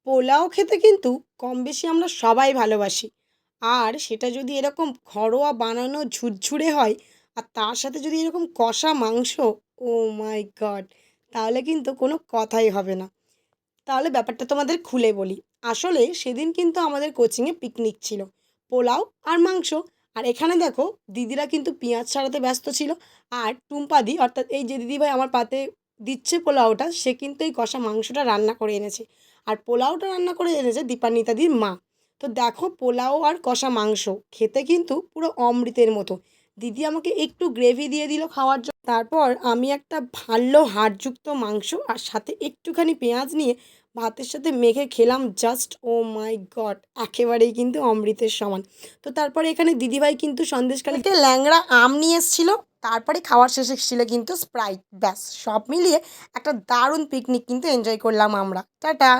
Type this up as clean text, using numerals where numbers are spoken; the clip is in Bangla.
পোলাও খেতে কিন্তু কম বেশি আমরা সবাই ভালোবাসি। আর সেটা যদি এরকম ঘরোয়া বানানো ঝুরঝুরে হয় আর তার সাথে যদি এরকম কষা মাংস, ও মাই গড! তাহলে কিন্তু কোনো কথাই হবে না। তাহলে ব্যাপারটা তোমাদের খুলে বলি। আসলে সেদিন কিন্তু আমাদের কোচিংয়ে পিকনিক ছিল। পোলাও আর মাংস। আর এখানে দেখো দিদিরা কিন্তু পেঁয়াজ ছাড়াতে ব্যস্ত ছিল। আর টুম্পাদি অর্থাৎ এই যে দিদিভাই আমার পাতে দিচ্ছে পোলাওটা সে কিন্তু এই কষা মাংসটা রান্না করে এনেছে। আর পোলাওটা রান্না করে এনেছে দীপান্বিতাদির মা। তো দেখো পোলাও আর কষা মাংস খেতে কিন্তু পুরো অমৃতের মতো। দিদি আমাকে একটু গ্রেভি দিয়ে দিল খাওয়ার জন্য। তারপর আমি একটা ভালো হাড়যুক্ত মাংস আর সাথে একটুখানি পেঁয়াজ নিয়ে ভাতের সাথে মেখে খেলাম, জাস্ট ও মাই গড! একেবারেই কিন্তু অমৃতের সমান। তো তারপরে এখানে দিদিভাই কিন্তু সন্দেশখালিতে ল্যাংড়া আম নিয়ে এসেছিল। তারপরে খাওয়ার শেষে ছিল কিন্তু স্প্রাইট। ব্যাস সব মিলিয়ে একটা দারুণ পিকনিক কিন্তু এনজয় করলাম আমরা। টাটা।